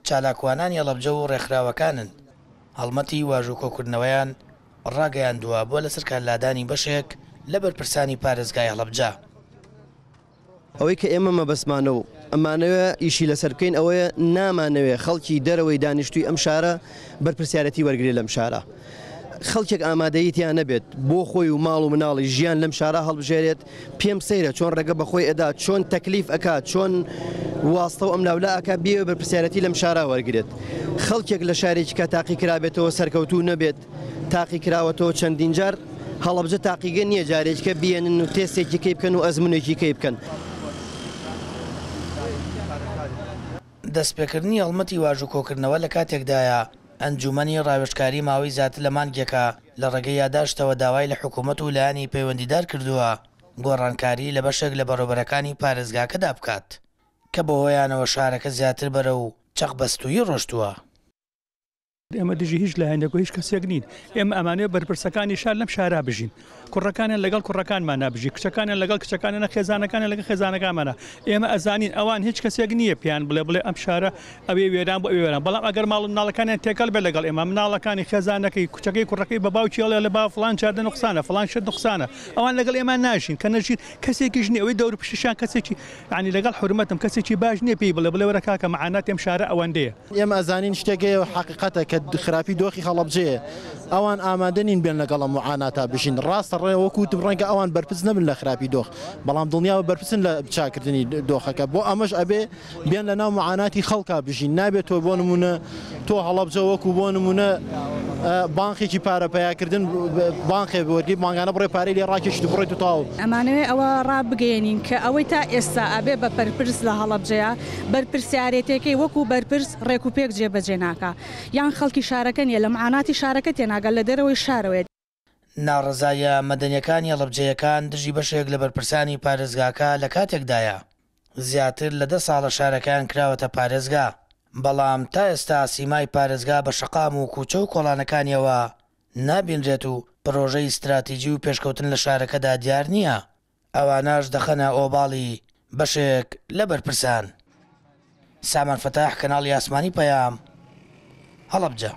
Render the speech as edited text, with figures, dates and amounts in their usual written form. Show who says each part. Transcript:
Speaker 1: چالاکوانانی هەڵەبجە و ڕێکخراوەکانن. هەڵمەتی واژوو کۆکردنەوەیان ڕاگەیاندووە بۆ لەسەر کارلادانی بەشێک لە بەرپرسانی پارێزگای هەڵەبجە.
Speaker 2: ئەوەی کە ئێمە مەبەسمانە و ئەمانەوە ئیشی لەسەر بکەین ئەوەیە نامانەوێ خەڵکی دەرەوەی دانیشتووی ئەم شارە بەرپرسیارەتی وەرگێ لەم شارە. خەڵکێک ئامادەییتیان نەبێت بۆ خۆی و ماڵ و مناڵی ژیان لەم شارە هەڵبژێرێت. پێم سەیرە چۆن ڕێگە بەخۆی ئەدا، چۆن تەکلیف ئەکات، چۆن واستە و ئەم لاولا ئەکا بێ بەرپرسیارەتی لەم شارە وەرگێت. خەڵکێک لە شارێکی کە تاقی کرابێتەوە سەرکەوتوو نەبێت، تاقی کراوەتەوە چەندین جار. هەڵەبجە تاقیگە نییە جارێککە بێنن و تێستێکی کەی بکەن و ئەزمونێکی کەی بکەن.
Speaker 1: دەستپێکردنی هەڵمەتی واژوو کۆکردنەوە لە کاتێکدایە ئەنجومەنی ڕاوێژکاری ماوەی زیاتر لە مانگێکە لە ڕێگەی یادداشتەوە داوای لە حکوومەت و لایەنی پەیوەندیدار کردووە گۆڕانکاری لە بەشێک لە بەڕێوەبەرەکانی پارێزگاکەدا بکات کە بەهۆیانەوە شارەکە زیاتر بەرە و چەقبەستووی ڕۆشتووە.
Speaker 3: ئێمە دژی هیچ لایەنێک و هیچ کەسێک نین. ئێمە ئەمانەیە بەرپرسەکانی شار لەم شارا بژین. کوڕەکانیان لەگەڵ کوڕەکانمان نابژی، کچەکانیان لەگەڵ کچەکانیانە، خێزانەکانیان لەگەڵ خێزانەکانمانە. ئێمە ئەزانین ئەوان هیچ کەسێک نییە پیان بڵێ ئەم شارە ئەوێ وێران بۆ ئەوێران. بەڵام ئەگەر ماڵ و مناڵەکانیان تێکەڵ بێت لەگەڵ ئێمە، مناڵەکانی خێزانەکەی کوچەکەی کوڕەکەی بە باوکی ئەڵێ لە با فڵان چاردە نوقسانە فڵان شت نوقسانە، ئەوان لەگەڵ ئێمە ناشین کە نەژین. کەسێکیش نییە ئەوەی دەور پشتیشان کەسێکی ینی لەگەڵ حرمەتم کەسێکی باش نییە پێی بڵێ وەرە کاکە مەعانات ئەم شارە ئەوەندەیە.
Speaker 4: ئێمە ئەزانین شتێکەیە و حەقیقەتە کە خراپی دۆخی هەڵەبجەیە. ئەوان ئامادە نین بێن لەگەڵە معاناتە بژین. ڕاستە ڕێ وەکوتم ڕەنگە ئەوان بەرپرس نەبن لە خراپی دۆخ، بەڵام دڵنیاوە بەرپرسن لە بچاکردنی دۆخەکە. بۆ ئەمەش ئەبێ بێن لە ناو معاناتی خەڵکا بژین. نابێت تۆ بۆ نمونە تۆ هەڵەبجە وەکو بۆ نمونە بانقێکی پارەپەیاکردن بانقێ بۆردی بانگانە بڕێ پارەی لێ ڕاکێشت بڕێت و تاو.
Speaker 5: ئەمانەوێ ئەوە ڕابگەێنین کە ئەوەی تا ئێستا ئەبێ بە بەرپرس لە هەڵەبجەیە بەرپرسیارەتێکی وەکو بەرپرس ڕێک و پێک جێبەجێ ناکە، یان خەڵکی شارەکە نیە لە معاناتی شارەکە تێناگەل لە دەرەوەی شارەوەی.
Speaker 1: ناڕزایە مەدەنیەکانی هەڵەبجەیەکان دژی بەشێک لە بەرپرسانی پارێزگاکە لە کاتێکدایە زیاتر لە 10 ساڵە شارەکان کراوەتە پارێزگا. بەڵام تا ئێستا سیمای پارێزگا بە شەقام و کوچە و کۆڵانەکانیەوە نابینرێت و پرۆژەی استراتیجی و پێشکەوتن لە شارەکەدا دیار نییە. ئەوانەش دەخەنە ئۆباڵی بەشێک لە بەرپرسان. سامان فەتاح، کەناڵی ئاسمانی پەیام، هەڵەبجە.